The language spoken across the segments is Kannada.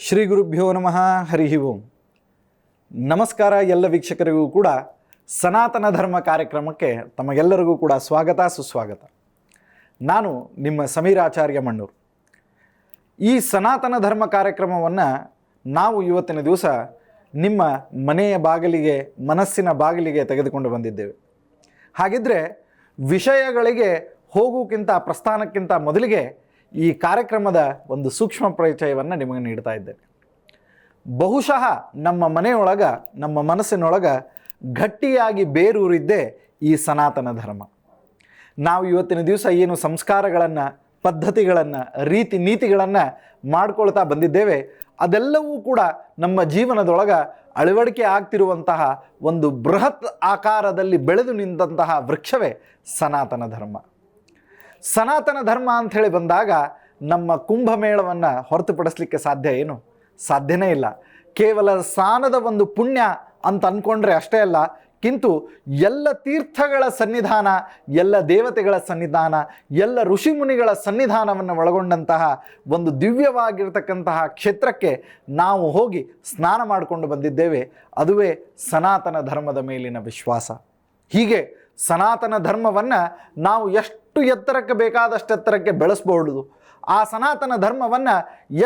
ಶ್ರೀ ಗುರುಭ್ಯೋ ನಮಃ ಹರಿ ಓಂ. ನಮಸ್ಕಾರ ಎಲ್ಲ ವೀಕ್ಷಕರಿಗೂ ಕೂಡ ಸನಾತನ ಧರ್ಮ ಕಾರ್ಯಕ್ರಮಕ್ಕೆ ತಮಗೆಲ್ಲರಿಗೂ ಕೂಡ ಸ್ವಾಗತ ಸುಸ್ವಾಗತ. ನಾನು ನಿಮ್ಮ ಸಮೀರಾಚಾರ್ಯ ಮಣ್ಣೂರು. ಈ ಸನಾತನ ಧರ್ಮ ಕಾರ್ಯಕ್ರಮವನ್ನು ನಾವು ಇವತ್ತಿನ ದಿವಸ ನಿಮ್ಮ ಮನೆಯ ಬಾಗಿಲಿಗೆ, ಮನಸ್ಸಿನ ಬಾಗಿಲಿಗೆ ತೆಗೆದುಕೊಂಡು ಬಂದಿದ್ದೇವೆ. ಹಾಗಿದ್ದರೆ ವಿಷಯಗಳಿಗೆ ಹೋಗೋಕ್ಕಿಂತ ಪ್ರಸ್ಥಾನಕ್ಕಿಂತ ಮೊದಲಿಗೆ ಈ ಕಾರ್ಯಕ್ರಮದ ಒಂದು ಸೂಕ್ಷ್ಮ ಪರಿಚಯವನ್ನು ನಿಮಗೆ ನೀಡ್ತಾ ಇದ್ದೇನೆ. ಬಹುಶಃ ನಮ್ಮ ಮನೆಯೊಳಗೆ, ನಮ್ಮ ಮನಸ್ಸಿನೊಳಗೆ ಗಟ್ಟಿಯಾಗಿ ಬೇರೂರಿದ್ದೇ ಈ ಸನಾತನ ಧರ್ಮ. ನಾವು ಇವತ್ತಿನ ದಿವಸ ಏನು ಸಂಸ್ಕಾರಗಳನ್ನು, ಪದ್ಧತಿಗಳನ್ನು, ರೀತಿ ನೀತಿಗಳನ್ನು ಮಾಡ್ಕೊಳ್ತಾ ಬಂದಿದ್ದೇವೆ, ಅದೆಲ್ಲವೂ ಕೂಡ ನಮ್ಮ ಜೀವನದೊಳಗೆ ಅಳವಡಿಕೆ ಆಗ್ತಿರುವಂತಹ ಒಂದು ಬೃಹತ್ ಆಕಾರದಲ್ಲಿ ಬೆಳೆದು ನಿಂತಹ ವೃಕ್ಷವೇ ಸನಾತನ ಧರ್ಮ. ಸನಾತನ ಧರ್ಮ ಅಂಥೇಳಿ ಬಂದಾಗ ನಮ್ಮ ಕುಂಭಮೇಳವನ್ನು ಹೊರತುಪಡಿಸಲಿಕ್ಕೆ ಸಾಧ್ಯ ಏನು? ಸಾಧ್ಯನೇ ಇಲ್ಲ. ಕೇವಲ ಸ್ನಾನದ ಒಂದು ಪುಣ್ಯ ಅಂತ ಅಂದ್ಕೊಂಡ್ರೆ ಅಷ್ಟೇ ಅಲ್ಲ, ಕಿಂತು ಎಲ್ಲ ತೀರ್ಥಗಳ ಸನ್ನಿಧಾನ, ಎಲ್ಲ ದೇವತೆಗಳ ಸನ್ನಿಧಾನ, ಎಲ್ಲ ಋಷಿಮುನಿಗಳ ಸನ್ನಿಧಾನವನ್ನು ಒಳಗೊಂಡಂತಹ ಒಂದು ದಿವ್ಯವಾಗಿರ್ತಕ್ಕಂತಹ ಕ್ಷೇತ್ರಕ್ಕೆ ನಾವು ಹೋಗಿ ಸ್ನಾನ ಮಾಡಿಕೊಂಡು ಬಂದಿದ್ದೇವೆ. ಅದುವೇ ಸನಾತನ ಧರ್ಮದ ಮೇಲಿನ ವಿಶ್ವಾಸ. ಹೀಗೆ ಸನಾತನ ಧರ್ಮವನ್ನು ನಾವು ಎಷ್ಟು ಎತ್ತರಕ್ಕೆ ಬೇಕಾದಷ್ಟು ಎತ್ತರಕ್ಕೆ ಬೆಳೆಸ್ಬೋದು. ಆ ಸನಾತನ ಧರ್ಮವನ್ನು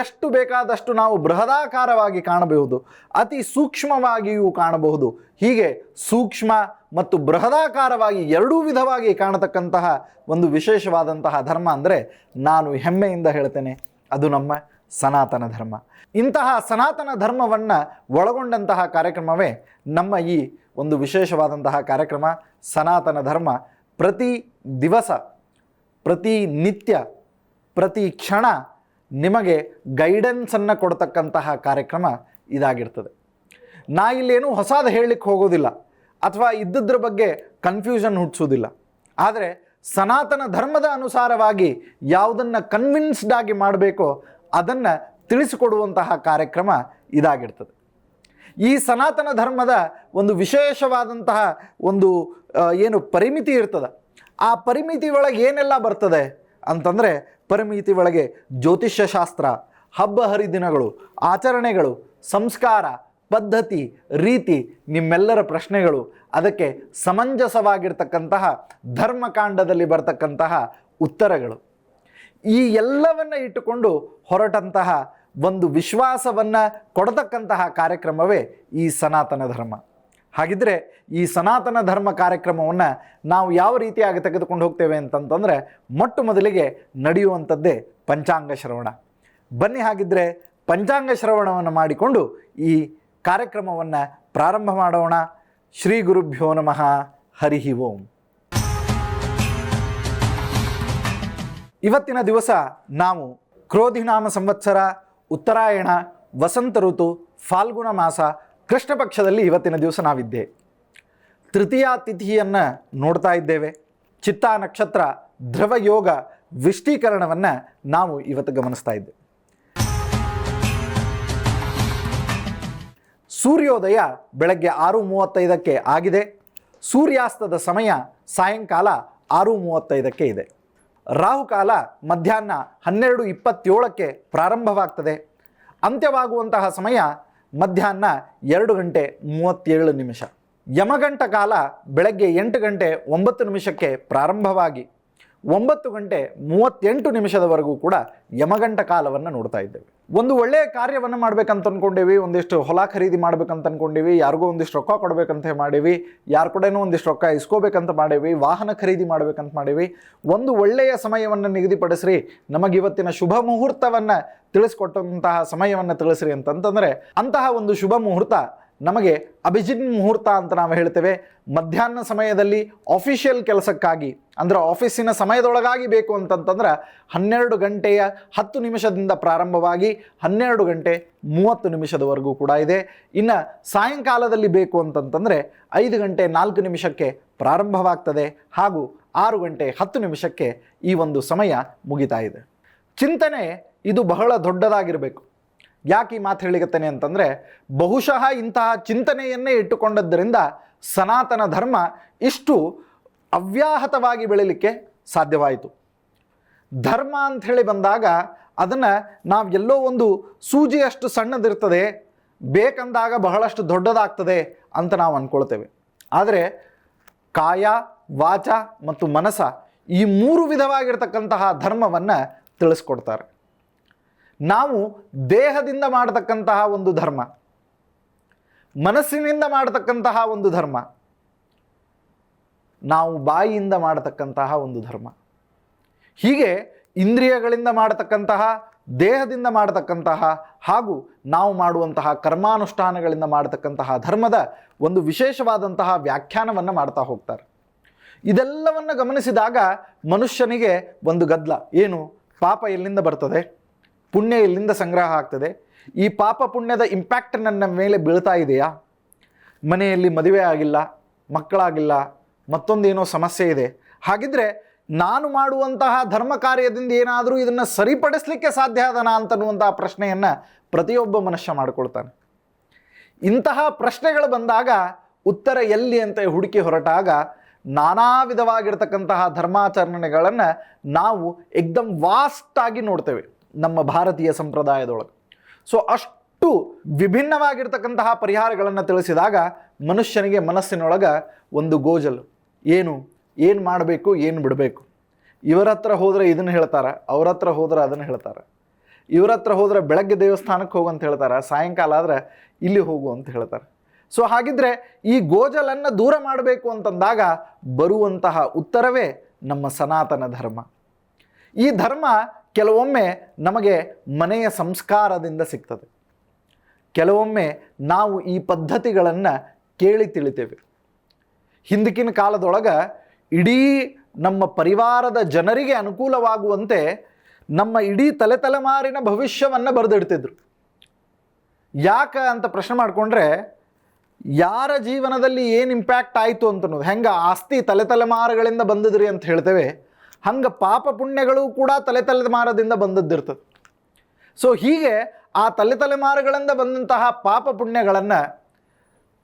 ಎಷ್ಟು ಬೇಕಾದಷ್ಟು ನಾವು ಬೃಹದಾಕಾರವಾಗಿ ಕಾಣಬಹುದು, ಅತಿ ಸೂಕ್ಷ್ಮವಾಗಿಯೂ ಕಾಣಬಹುದು. ಹೀಗೆ ಸೂಕ್ಷ್ಮ ಮತ್ತು ಬೃಹದಾಕಾರವಾಗಿ ಎರಡೂ ವಿಧವಾಗಿ ಕಾಣತಕ್ಕಂತಹ ಒಂದು ವಿಶೇಷವಾದಂತಹ ಧರ್ಮ ಅಂದರೆ ನಾನು ಹೆಮ್ಮೆಯಿಂದ ಹೇಳ್ತೇನೆ, ಅದು ನಮ್ಮ ಸನಾತನ ಧರ್ಮ. ಇಂತಹ ಸನಾತನ ಧರ್ಮವನ್ನು ಒಳಗೊಂಡಂತಹ ಕಾರ್ಯಕ್ರಮವೇ ನಮ್ಮ ಈ ಒಂದು ವಿಶೇಷವಾದಂತಹ ಕಾರ್ಯಕ್ರಮ ಸನಾತನ ಧರ್ಮ. ಪ್ರತಿ ದಿವಸ, ಪ್ರತಿ ನಿತ್ಯ, ಪ್ರತಿ ಕ್ಷಣ ನಿಮಗೆ ಗೈಡೆನ್ಸನ್ನು ಕೊಡ್ತಕ್ಕಂತಹ ಕಾರ್ಯಕ್ರಮ ಇದಾಗಿರ್ತದೆ. ನಾ ಇಲ್ಲೇನೂ ಹೊಸದು ಹೇಳಲಿಕ್ಕೆ ಹೋಗೋದಿಲ್ಲ ಅಥವಾ ಇದ್ದದ್ರ ಬಗ್ಗೆ ಕನ್ಫ್ಯೂಷನ್ ಹುಟ್ಟಿಸೋದಿಲ್ಲ. ಆದರೆ ಸನಾತನ ಧರ್ಮದ ಅನುಸಾರವಾಗಿ ಯಾವುದನ್ನು ಕನ್ವಿನ್ಸ್ಡ್ ಆಗಿ ಮಾಡಬೇಕೋ ಅದನ್ನು ತಿಳಿಸಿಕೊಡುವಂತಹ ಕಾರ್ಯಕ್ರಮ ಇದಾಗಿರ್ತದೆ. ಈ ಸನಾತನ ಧರ್ಮದ ಒಂದು ವಿಶೇಷವಾದಂತಹ ಒಂದು ಏನು ಪರಿಮಿತಿ ಇರ್ತದೆ, ಆ ಪರಿಮಿತಿ ಒಳಗೆ ಏನೆಲ್ಲ ಬರ್ತದೆ ಅಂತಂದರೆ, ಪರಿಮಿತಿ ಒಳಗೆ ಜ್ಯೋತಿಷ್ಯ ಶಾಸ್ತ್ರ, ಹಬ್ಬ ಹರಿದಿನಗಳು, ಆಚರಣೆಗಳು, ಸಂಸ್ಕಾರ, ಪದ್ಧತಿ, ರೀತಿ, ನಿಮ್ಮೆಲ್ಲರ ಪ್ರಶ್ನೆಗಳು, ಅದಕ್ಕೆ ಸಮಂಜಸವಾಗಿರ್ತಕ್ಕಂತಹ ಧರ್ಮಕಾಂಡದಲ್ಲಿ ಬರ್ತಕ್ಕಂತಹ ಉತ್ತರಗಳು, ಈ ಎಲ್ಲವನ್ನು ಇಟ್ಟುಕೊಂಡು ಹೊರಟಂತಹ ಒಂದು ವಿಶ್ವಾಸವನ್ನು ಕೊಡತಕ್ಕಂತಹ ಕಾರ್ಯಕ್ರಮವೇ ಈ ಸನಾತನ ಧರ್ಮ. ಹಾಗಿದ್ದರೆ ಈ ಸನಾತನ ಧರ್ಮ ಕಾರ್ಯಕ್ರಮವನ್ನು ನಾವು ಯಾವ ರೀತಿಯಾಗಿ ತೆಗೆದುಕೊಂಡು ಹೋಗ್ತೇವೆ ಅಂತಂತಂದರೆ, ಮೊಟ್ಟ ಮೊದಲಿಗೆ ನಡೆಯುವಂಥದ್ದೇ ಪಂಚಾಂಗ ಶ್ರವಣ. ಬನ್ನಿ ಹಾಗಿದ್ದರೆ ಪಂಚಾಂಗ ಶ್ರವಣವನ್ನು ಮಾಡಿಕೊಂಡು ಈ ಕಾರ್ಯಕ್ರಮವನ್ನು ಪ್ರಾರಂಭ ಮಾಡೋಣ. ಶ್ರೀ ಗುರುಭ್ಯೋ ನಮಃ ಹರಿ ಓಂ. ಇವತ್ತಿನ ದಿವಸ ನಾವು ಕ್ರೋಧಿನಾಮ ಸಂವತ್ಸರ, ಉತ್ತರಾಯಣ, ವಸಂತ ಋತು, ಫಾಲ್ಗುಣ ಮಾಸ, ಕೃಷ್ಣ ಪಕ್ಷದಲ್ಲಿ ಇವತ್ತಿನ ದಿವಸ ನಾವಿದ್ದೇವೆ. ತೃತೀಯ ತಿಥಿಯನ್ನು ನೋಡ್ತಾ ಇದ್ದೇವೆ. ಚಿತ್ತಾ ನಕ್ಷತ್ರ, ಧ್ರುವ ಯೋಗ, ವಿಷ್ಟೀಕರಣವನ್ನು ನಾವು ಇವತ್ತು ಗಮನಿಸ್ತಾ ಇದ್ದೇವೆ. ಸೂರ್ಯೋದಯ ಬೆಳಗ್ಗೆ 6:35 ಆಗಿದೆ. ಸೂರ್ಯಾಸ್ತದ ಸಮಯ ಸಾಯಂಕಾಲ 6:35 ಇದೆ. ರಾಹುಕಾಲ ಮಧ್ಯಾಹ್ನ 12:27 ಪ್ರಾರಂಭವಾಗ್ತದೆ. ಅಂತ್ಯವಾಗುವಂತಹ ಸಮಯ ಮಧ್ಯಾಹ್ನ 2:37. ಯಮಗಂಟ ಕಾಲ ಬೆಳಗ್ಗೆ 8:09 ಪ್ರಾರಂಭವಾಗಿ 9:38 ಕೂಡ ಯಮಗಂಟ ಕಾಲವನ್ನು ನೋಡ್ತಾ ಇದ್ದೇವೆ. ಒಂದು ಒಳ್ಳೆಯ ಕಾರ್ಯವನ್ನು ಮಾಡ್ಬೇಕಂತ ಅಂದ್ಕೊಂಡೇವಿ, ಒಂದಿಷ್ಟು ಹೊಲ ಖರೀದಿ ಮಾಡ್ಬೇಕಂತ ಅಂದ್ಕೊಂಡೇವಿ, ಯಾರಿಗೋ ಒಂದಿಷ್ಟು ರೊಕ್ಕ ಕೊಡ್ಬೇಕಂತ ಮಾಡೇವಿ, ಯಾರ ಕಡೆನೂ ಒಂದಿಷ್ಟು ರೊಕ್ಕ ಇಸ್ಕೋಬೇಕಂತ ಮಾಡೇವಿ, ವಾಹನ ಖರೀದಿ ಮಾಡ್ಬೇಕಂತ ಮಾಡೇವಿ. ಒಂದು ಒಳ್ಳೆಯ ಸಮಯವನ್ನು ನಿಗದಿಪಡಿಸ್ರಿ, ನಮಗಿವತ್ತಿನ ಶುಭ ಮುಹೂರ್ತವನ್ನು ತಿಳಿಸ್ಕೊಟ್ಟಂತಹ ಸಮಯವನ್ನು ತಿಳಿಸ್ರಿ ಅಂತಂತಂದರೆ, ಅಂತಹ ಒಂದು ಶುಭ ಮುಹೂರ್ತ ನಮಗೆ ಅಭಿಜಿನ್ ಮುಹೂರ್ತ ಅಂತ ನಾವು ಹೇಳ್ತೇವೆ. ಮಧ್ಯಾಹ್ನ ಸಮಯದಲ್ಲಿ ಆಫಿಷಿಯಲ್ ಕೆಲಸಕ್ಕಾಗಿ, ಅಂದರೆ ಆಫೀಸಿನ ಸಮಯದೊಳಗಾಗಿ ಬೇಕು ಅಂತಂತಂದ್ರೆ 12:10 ಪ್ರಾರಂಭವಾಗಿ 12:30 ಕೂಡ ಇದೆ. ಇನ್ನು ಸಾಯಂಕಾಲದಲ್ಲಿ ಬೇಕು ಅಂತಂತಂದರೆ 5:04 ಪ್ರಾರಂಭವಾಗ್ತದೆ ಹಾಗೂ 6:10 ಈ ಒಂದು ಸಮಯ ಮುಗಿತಾ ಇದೆ. ಚಿಂತನೆ ಇದು ಬಹಳ ದೊಡ್ಡದಾಗಿರಬೇಕು. ಯಾಕೆ ಈ ಮಾತು ಹೇಳಿಕತ್ತೇನೆ ಅಂತಂದರೆ, ಬಹುಶಃ ಇಂತಹ ಚಿಂತನೆಯನ್ನೇ ಇಟ್ಟುಕೊಂಡದ್ದರಿಂದ ಸನಾತನ ಧರ್ಮ ಇಷ್ಟು ಅವ್ಯಾಹತವಾಗಿ ಬೆಳೀಲಿಕ್ಕೆ ಸಾಧ್ಯವಾಯಿತು. ಧರ್ಮ ಅಂಥೇಳಿ ಬಂದಾಗ ಅದನ್ನು ನಾವು ಎಲ್ಲೋ ಒಂದು ಸೂಜಿಯಷ್ಟು ಸಣ್ಣದಿರ್ತದೆ, ಬೇಕಂದಾಗ ಬಹಳಷ್ಟು ದೊಡ್ಡದಾಗ್ತದೆ ಅಂತ ನಾವು ಅಂದ್ಕೊಳ್ತೇವೆ. ಆದರೆ ಕಾಯ, ವಾಚ ಮತ್ತು ಮನಸ ಈ 3 ವಿಧವಾಗಿರ್ತಕ್ಕಂತಹ ಧರ್ಮವನ್ನು ತಿಳಿಸ್ಕೊಡ್ತಾರೆ. ನಾವು ದೇಹದಿಂದ ಮಾಡತಕ್ಕಂತಹ ಒಂದು ಧರ್ಮ, ಮನಸ್ಸಿನಿಂದ ಮಾಡತಕ್ಕಂತಹ ಒಂದು ಧರ್ಮ, ನಾವು ಬಾಯಿಯಿಂದ ಮಾಡತಕ್ಕಂತಹ ಒಂದು ಧರ್ಮ, ಹೀಗೆ ಇಂದ್ರಿಯಗಳಿಂದ ಮಾಡತಕ್ಕಂತಹ, ದೇಹದಿಂದ ಮಾಡತಕ್ಕಂತಹ ಹಾಗೂ ನಾವು ಮಾಡುವಂತಹ ಕರ್ಮಾನುಷ್ಠಾನಗಳಿಂದ ಮಾಡತಕ್ಕಂತಹ ಧರ್ಮದ ಒಂದು ವಿಶೇಷವಾದಂತಹ ವ್ಯಾಖ್ಯಾನವನ್ನು ಮಾಡ್ತಾ ಹೋಗ್ತಾರೆ. ಇದೆಲ್ಲವನ್ನು ಗಮನಿಸಿದಾಗ ಮನುಷ್ಯನಿಗೆ ಒಂದು ಗದ್ದಲ, ಏನು ಪಾಪ ಎಲ್ಲಿಂದ ಬರ್ತದೆ, ಪುಣ್ಯ ಎಲ್ಲಿಂದ ಸಂಗ್ರಹ ಆಗ್ತದೆ, ಈ ಪಾಪ ಪುಣ್ಯದ ಇಂಪ್ಯಾಕ್ಟ್ ನನ್ನ ಮೇಲೆ ಬೀಳ್ತಾ ಇದೆಯಾ, ಮನೆಯಲ್ಲಿ ಮದುವೆ ಆಗಿಲ್ಲ, ಮಕ್ಕಳಾಗಿಲ್ಲ, ಮತ್ತೊಂದೇನೋ ಸಮಸ್ಯೆ ಇದೆ, ಹಾಗಿದ್ರೆ ನಾನು ಮಾಡುವಂತಹ ಧರ್ಮ ಕಾರ್ಯದಿಂದ ಏನಾದರೂ ಇದನ್ನು ಸರಿಪಡಿಸಲಿಕ್ಕೆ ಸಾಧ್ಯ ಅದನಾ ಅಂತನ್ನುವಂತಹ ಪ್ರಶ್ನೆಯನ್ನು ಪ್ರತಿಯೊಬ್ಬ ಮನುಷ್ಯ ಮಾಡಿಕೊಳ್ತಾನೆ. ಇಂತಹ ಪ್ರಶ್ನೆಗಳು ಬಂದಾಗ ಉತ್ತರ ಎಲ್ಲಿ ಅಂತ ಹುಡುಕಿ ಹೊರಟಾಗ ನಾನಾ ವಿಧವಾಗಿರ್ತಕ್ಕಂತಹ ಧರ್ಮಾಚರಣೆಗಳನ್ನು ನಾವು ಏಕ್ದಮ್ ವಾಸ್ಟಾಗಿ ನೋಡ್ತೇವೆ ನಮ್ಮ ಭಾರತೀಯ ಸಂಪ್ರದಾಯದೊಳಗೆ. ಸೊ ಅಷ್ಟು ವಿಭಿನ್ನವಾಗಿರ್ತಕ್ಕಂತಹ ಪರಿಹಾರಗಳನ್ನು ತಿಳಿಸಿದಾಗ ಮನುಷ್ಯನಿಗೆ ಮನಸ್ಸಿನೊಳಗೆ ಒಂದು ಗೋಜಲು, ಏನು ಮಾಡಬೇಕು, ಏನು ಬಿಡಬೇಕು. ಇವರ ಹತ್ರ ಹೋದರೆ ಇದನ್ನು ಹೇಳ್ತಾರೆ, ಅವ್ರ ಹತ್ರ ಹೋದ್ರೆ ಅದನ್ನು ಹೇಳ್ತಾರೆ, ಇವ್ರ ಹತ್ರ ಹೋದರೆ ಬೆಳಗ್ಗೆ ದೇವಸ್ಥಾನಕ್ಕೆ ಹೋಗು ಅಂತ ಹೇಳ್ತಾರೆ, ಸಾಯಂಕಾಲ ಆದರೆ ಇಲ್ಲಿ ಹೋಗು ಅಂತ ಹೇಳ್ತಾರೆ. ಸೊ ಹಾಗಿದ್ರೆ ಈ ಗೋಜಲನ್ನು ದೂರ ಮಾಡಬೇಕು ಅಂತಂದಾಗ ಬರುವಂತಹ ಉತ್ತರವೇ ನಮ್ಮ ಸನಾತನ ಧರ್ಮ. ಈ ಧರ್ಮ ಕೆಲವೊಮ್ಮೆ ನಮಗೆ ಮನೆಯ ಸಂಸ್ಕಾರದಿಂದ ಸಿಗ್ತದೆ, ಕೆಲವೊಮ್ಮೆ ನಾವು ಈ ಪದ್ಧತಿಗಳನ್ನು ಕೇಳಿ ತಿಳಿತೇವೆ. ಹಿಂದಿನ ಕಾಲದೊಳಗೆ ಇಡೀ ನಮ್ಮ ಪರಿವಾರದ ಜನರಿಗೆ ಅನುಕೂಲವಾಗುವಂತೆ ನಮ್ಮ ಇಡೀ ತಲೆಮಾರಿನ ಭವಿಷ್ಯವನ್ನು ಬರೆದಿಡ್ತಿದ್ರು. ಯಾಕೆ ಅಂತ ಪ್ರಶ್ನೆ ಮಾಡಿಕೊಂಡ್ರೆ, ಯಾರ ಜೀವನದಲ್ಲಿ ಏನು ಇಂಪ್ಯಾಕ್ಟ್ ಆಯಿತು ಅಂತನ್ನೋದು, ಹೆಂಗೆ ಆಸ್ತಿ ತಲೆಮಾರುಗಳಿಂದ ಬಂದಿದ್ರಿ ಅಂತ ಹೇಳ್ತೇವೆ, ಹಂಗೆ ಪಾಪ ಪುಣ್ಯಗಳು ಕೂಡ ತಲೆಮಾರದಿಂದ ಬಂದದ್ದಿರ್ತದೆ. ಸೊ ಹೀಗೆ ಆ ತಲೆಮಾರುಗಳಿಂದ ಬಂದಂತಹ ಪಾಪ ಪುಣ್ಯಗಳನ್ನು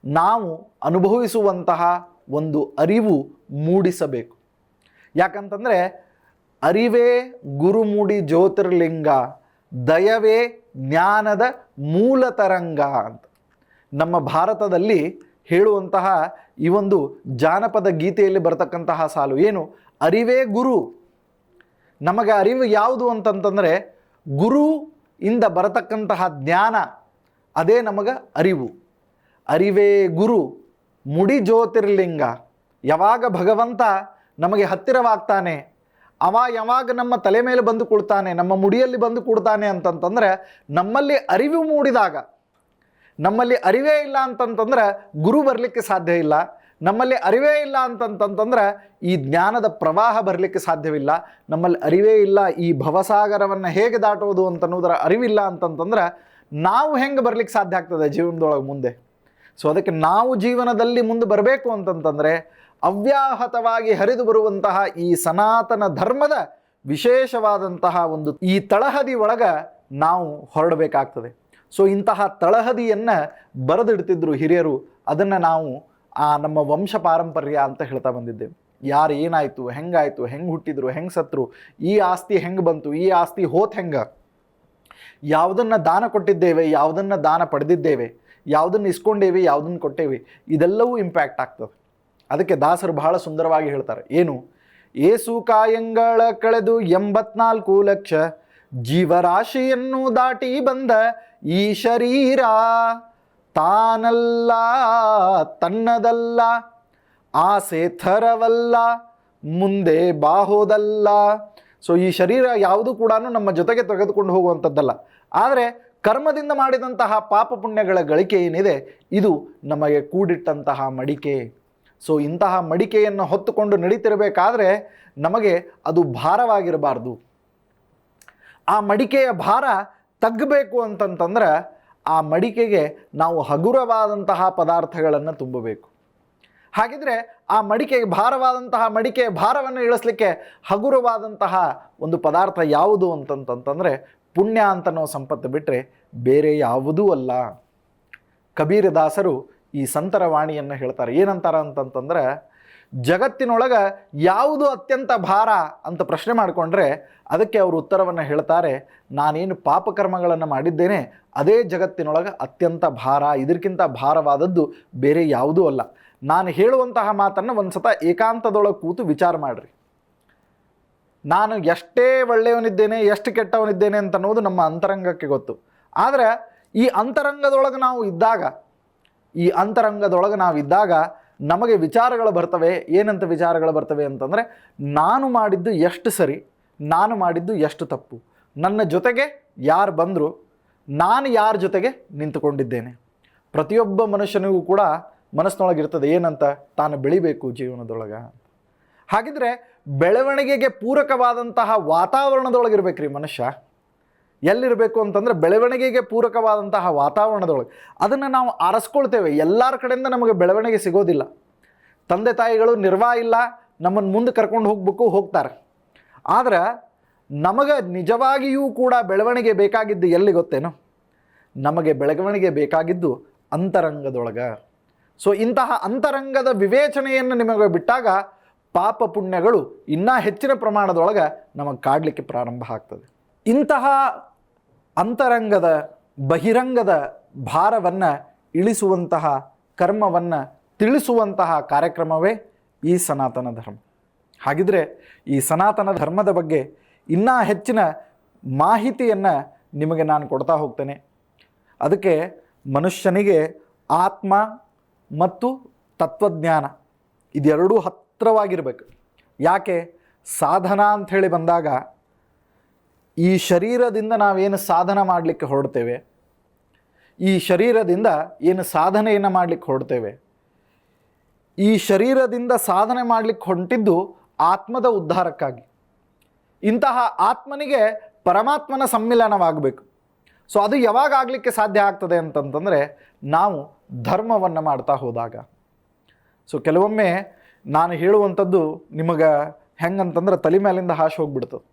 ನಾವು ಅನುಭವಿಸುವಂತಹ ಒಂದು ಅರಿವು ಮೂಡಿಸಬೇಕು. ಯಾಕಂತಂದರೆ ಅರಿವೇ ಗುರುಮೂಡಿ ಜ್ಯೋತಿರ್ಲಿಂಗ, ದಯವೇ ಜ್ಞಾನದ ಮೂಲ ತರಂಗ ಅಂತ ನಮ್ಮ ಭಾರತದಲ್ಲಿ ಹೇಳುವಂತಹ ಈ ಒಂದು ಜಾನಪದ ಗೀತೆಯಲ್ಲಿ ಬರತಕ್ಕಂತಹ ಸಾಲು ಏನು, ಅರಿವೇ ಗುರು. ನಮಗೆ ಅರಿವು ಯಾವುದು ಅಂತಂತಂದರೆ ಗುರು ಇಂದ ಬರತಕ್ಕಂತಹ ಜ್ಞಾನ, ಅದೇ ನಮಗೆ ಅರಿವು. ಅರಿವೇ ಗುರು ಮುಡಿ ಜ್ಯೋತಿರ್ಲಿಂಗ. ಯಾವಾಗ ಭಗವಂತ ನಮಗೆ ಹತ್ತಿರವಾಗ್ತಾನೆ, ಯಾವಾಗ ನಮ್ಮ ತಲೆ ಮೇಲೆ ಬಂದು ಕೊಡ್ತಾನೆ, ನಮ್ಮ ಮುಡಿಯಲ್ಲಿ ಬಂದು ಕೊಡ್ತಾನೆ ಅಂತಂತಂದರೆ ನಮ್ಮಲ್ಲಿ ಅರಿವು ಮೂಡಿದಾಗ. ನಮ್ಮಲ್ಲಿ ಅರಿವೇ ಇಲ್ಲ ಅಂತಂತಂದ್ರೆ ಗುರು ಬರಲಿಕ್ಕೆ ಸಾಧ್ಯ ಇಲ್ಲ. ನಮ್ಮಲ್ಲಿ ಅರಿವೇ ಇಲ್ಲ ಅಂತಂತಂದ್ರೆ ಈ ಜ್ಞಾನದ ಪ್ರವಾಹ ಬರಲಿಕ್ಕೆ ಸಾಧ್ಯವಿಲ್ಲ. ನಮ್ಮಲ್ಲಿ ಅರಿವೇ ಇಲ್ಲ, ಈ ಭವಸಾಗರವನ್ನು ಹೇಗೆ ದಾಟೋದು ಅಂತನ್ನೋದರ ಅರಿವಿಲ್ಲ ಅಂತಂತಂದ್ರೆ ನಾವು ಹೆಂಗೆ ಬರಲಿಕ್ಕೆ ಸಾಧ್ಯ ಆಗ್ತದೆ ಜೀವನದೊಳಗೆ ಮುಂದೆ. ಸೊ ಅದಕ್ಕೆ ನಾವು ಜೀವನದಲ್ಲಿ ಮುಂದೆ ಬರಬೇಕು ಅಂತಂತಂದರೆ ಅವ್ಯಾಹತವಾಗಿ ಹರಿದು ಬರುವಂತಹ ಈ ಸನಾತನ ಧರ್ಮದ ವಿಶೇಷವಾದಂತಹ ಒಂದು ಈ ತಳಹದಿ ಒಳಗೆ ನಾವು ಹೊರಡಬೇಕಾಗ್ತದೆ. ಸೊ ಇಂತಹ ತಳಹದಿಯನ್ನು ಬರೆದಿಡ್ತಿದ್ರು ಹಿರಿಯರು. ಅದನ್ನು ನಾವು ನಮ್ಮ ವಂಶ ಪಾರಂಪರ್ಯ ಅಂತ ಹೇಳ್ತಾ ಬಂದಿದ್ದೇವೆ. ಯಾರು ಏನಾಯಿತು, ಹೆಂಗಾಯಿತು, ಹೆಂಗೆ ಹುಟ್ಟಿದ್ರು, ಹೆಂಗೆ ಸತ್ರು, ಈ ಆಸ್ತಿ ಹೆಂಗೆ ಬಂತು, ಈ ಆಸ್ತಿ ಹೋತ್ ಹೆಂಗೆ, ಯಾವುದನ್ನು ದಾನ ಕೊಟ್ಟಿದ್ದೇವೆ, ಯಾವುದನ್ನು ದಾನ ಪಡೆದಿದ್ದೇವೆ, ಯಾವುದನ್ನು ಇಸ್ಕೊಂಡೇವಿ, ಯಾವುದನ್ನು ಕೊಟ್ಟೇವಿ, ಇದೆಲ್ಲವೂ ಇಂಪ್ಯಾಕ್ಟ್ ಆಗ್ತದೆ. ಅದಕ್ಕೆ ದಾಸರು ಬಹಳ ಸುಂದರವಾಗಿ ಹೇಳ್ತಾರೆ, ಏನು, ಏಸು ಕಾಯಂಗಳ ಕಳೆದು 84 ಲಕ್ಷ ಜೀವರಾಶಿಯನ್ನು ದಾಟಿ ಬಂದ ಈ ಶರೀರ ತಾನಲ್ಲ, ತನ್ನದಲ್ಲ, ಆಸೆ ಥರವಲ್ಲ, ಮುಂದೆ ಬಾಹೋದಲ್ಲ. ಸೊ ಈ ಶರೀರ ಯಾವುದು ಕೂಡ ನಮ್ಮ ಜೊತೆಗೆ ತೆಗೆದುಕೊಂಡು ಹೋಗುವಂಥದ್ದಲ್ಲ. ಆದರೆ ಕರ್ಮದಿಂದ ಮಾಡಿದಂತಹ ಪಾಪ ಪುಣ್ಯಗಳ ಗಳಿಕೆ ಏನಿದೆ, ಇದು ನಮಗೆ ಕೂಡಿಟ್ಟಂತಹ ಮಡಿಕೆ. ಸೊ ಇಂತಹ ಮಡಿಕೆಯನ್ನು ಹೊತ್ತುಕೊಂಡು ನಡೀತಿರಬೇಕಾದ್ರೆ ನಮಗೆ ಅದು ಭಾರವಾಗಿರಬಾರ್ದು. ಆ ಮಡಿಕೆಯ ಭಾರ ತಗ್ಗಬೇಕು ಅಂತಂತಂದ್ರೆ ಆ ಮಡಿಕೆಗೆ ನಾವು ಹಗುರವಾದಂತಹ ಪದಾರ್ಥಗಳನ್ನು ತುಂಬಬೇಕು. ಹಾಗಿದ್ರೆ ಆ ಮಡಿಕೆಗೆ ಭಾರವಾದಂತಹ ಮಡಿಕೆಯ ಭಾರವನ್ನು ಇಳಿಸ್ಲಿಕ್ಕೆ ಹಗುರವಾದಂತಹ ಒಂದು ಪದಾರ್ಥ ಯಾವುದು ಅಂತಂತಂದರೆ ಪುಣ್ಯ ಅಂತ ನಾವು ಸಂಪತ್ತು ಬಿಟ್ಟರೆ ಬೇರೆ ಯಾವುದೂ ಅಲ್ಲ. ಕಬೀರದಾಸರು ಈ ಸಂತರ ವಾಣಿಯನ್ನು ಹೇಳ್ತಾರೆ. ಏನಂತಾರ ಅಂತಂತಂದ್ರೆ, ಜಗತ್ತಿನೊಳಗೆ ಯಾವುದು ಅತ್ಯಂತ ಭಾರ ಅಂತ ಪ್ರಶ್ನೆ ಮಾಡಿಕೊಂಡ್ರೆ ಅದಕ್ಕೆ ಅವರು ಉತ್ತರವನ್ನು ಹೇಳ್ತಾರೆ, ನಾನೇನು ಪಾಪಕರ್ಮಗಳನ್ನು ಮಾಡಿದ್ದೇನೆ ಅದೇ ಜಗತ್ತಿನೊಳಗೆ ಅತ್ಯಂತ ಭಾರ, ಇದಕ್ಕಿಂತ ಭಾರವಾದದ್ದು ಬೇರೆ ಯಾವುದೂ ಅಲ್ಲ. ನಾನು ಹೇಳುವಂತಹ ಮಾತನ್ನು ಒಂದು ಸತ ಏಕಾಂತದೊಳಗೆ ಕೂತು ವಿಚಾರ ಮಾಡಿರಿ. ನಾನು ಎಷ್ಟೇ ಒಳ್ಳೆಯವನಿದ್ದೇನೆ, ಎಷ್ಟು ಕೆಟ್ಟವನಿದ್ದೇನೆ ಅಂತ ಅನ್ನೋದು ನಮ್ಮ ಅಂತರಂಗಕ್ಕೆ ಗೊತ್ತು. ಆದರೆ ಈ ಅಂತರಂಗದೊಳಗೆ ನಾವು ಇದ್ದಾಗ ನಮಗೆ ವಿಚಾರಗಳು ಬರ್ತವೆ. ಏನಂತ ವಿಚಾರಗಳು ಬರ್ತವೆ ಅಂತಂದರೆ, ನಾನು ಮಾಡಿದ್ದು ಎಷ್ಟು ಸರಿ, ನಾನು ಮಾಡಿದ್ದು ಎಷ್ಟು ತಪ್ಪು, ನನ್ನ ಜೊತೆಗೆ ಯಾರು ಬಂದರು, ನಾನು ಯಾರ ಜೊತೆಗೆ ನಿಂತುಕೊಂಡಿದ್ದೇನೆ. ಪ್ರತಿಯೊಬ್ಬ ಮನುಷ್ಯನಿಗೂ ಕೂಡ ಮನಸ್ಸಿನೊಳಗಿರ್ತದೆ ಏನಂತ, ತಾನು ಬೆಳಿಬೇಕು ಜೀವನದೊಳಗೆ. ಹಾಗಿದ್ರೆ ಬೆಳವಣಿಗೆಗೆ ಪೂರಕವಾದಂತಹ ವಾತಾವರಣದೊಳಗಿರ್ಬೇಕು ರೀ ಮನುಷ್ಯ. ಎಲ್ಲಿರಬೇಕು ಅಂತಂದರೆ ಬೆಳವಣಿಗೆಗೆ ಪೂರಕವಾದಂತಹ ವಾತಾವರಣದೊಳಗೆ. ಅದನ್ನು ನಾವು ಆರಿಸ್ಕೊಳ್ತೇವೆ. ಎಲ್ಲರ ಕಡೆಯಿಂದ ನಮಗೆ ಬೆಳವಣಿಗೆ ಸಿಗೋದಿಲ್ಲ. ತಂದೆ ತಾಯಿಗಳು ನಿರ್ವಾಹ ಇಲ್ಲ, ನಮ್ಮನ್ನು ಮುಂದೆ ಕರ್ಕೊಂಡು ಹೋಗ್ತಾರೆ. ಆದರೆ ನಮಗೆ ನಿಜವಾಗಿಯೂ ಕೂಡ ಬೆಳವಣಿಗೆ ಬೇಕಾಗಿದ್ದು ಎಲ್ಲಿ ಗೊತ್ತೇನೋ? ನಮಗೆ ಬೆಳವಣಿಗೆ ಬೇಕಾಗಿದ್ದು ಅಂತರಂಗದೊಳಗೆ. ಸೊ ಇಂತಹ ಅಂತರಂಗದ ವಿವೇಚನೆಯನ್ನು ನಿಮಗೆ ಬಿಟ್ಟಾಗ ಪಾಪ ಪುಣ್ಯಗಳು ಇನ್ನೂ ಹೆಚ್ಚಿನ ಪ್ರಮಾಣದೊಳಗೆ ನಮಗೆ ಕಾಡಲಿಕ್ಕೆ ಪ್ರಾರಂಭ ಆಗ್ತದೆ. ಇಂತಹ ಅಂತರಂಗದ ಬಹಿರಂಗದ ಭಾರವನ್ನು ಇಳಿಸುವಂತಹ ಕರ್ಮವನ್ನು ತಿಳಿಸುವಂತಹ ಕಾರ್ಯಕ್ರಮವೇ ಈ ಸನಾತನ ಧರ್ಮ. ಹಾಗಿದ್ರೆ ಈ ಸನಾತನ ಧರ್ಮದ ಬಗ್ಗೆ ಇನ್ನೂ ಹೆಚ್ಚಿನ ಮಾಹಿತಿಯನ್ನು ನಿಮಗೆ ನಾನು ಕೊಡ್ತಾ ಹೋಗ್ತೇನೆ. ಅದಕ್ಕೆ ಮನುಷ್ಯನಿಗೆ ಆತ್ಮ ಮತ್ತು ತತ್ವಜ್ಞಾನ ಇದೆರಡೂ ಹತ್ತಿರವಾಗಿರಬೇಕು. ಯಾಕೆ? ಸಾಧನ ಅಂಥೇಳಿ ಬಂದಾಗ ಈ ಶರೀರದಿಂದ ನಾವೇನು ಸಾಧನ ಮಾಡಲಿಕ್ಕೆ ಹೊರಡ್ತೇವೆ, ಈ ಶರೀರದಿಂದ ಏನು ಸಾಧನೆಯನ್ನು ಮಾಡಲಿಕ್ಕೆ ಹೊರಡ್ತೇವೆ, ಈ ಶರೀರದಿಂದ ಸಾಧನೆ ಮಾಡಲಿಕ್ಕೆ ಹೊಂಟಿದ್ದು ಆತ್ಮದ ಉದ್ಧಾರಕ್ಕಾಗಿ. ಇಂತಹ ಆತ್ಮನಿಗೆ ಪರಮಾತ್ಮನ ಸಮ್ಮಿಲನವಾಗಬೇಕು. ಸೊ ಅದು ಯಾವಾಗ ಆಗಲಿಕ್ಕೆ ಸಾಧ್ಯ ಆಗ್ತದೆ ಅಂತಂತಂದರೆ ನಾವು ಧರ್ಮವನ್ನು ಮಾಡ್ತಾ ಹೋದಾಗ. ಸೊ ಕೆಲವೊಮ್ಮೆ ನಾನು ಹೇಳುವಂಥದ್ದು ನಿಮಗೆ ಹೆಂಗಂತಂದ್ರೆ ತಲೆ ಮೇಲಿಂದ ಹಾಶಿ ಹೋಗ್ಬಿಡ್ತದೆ.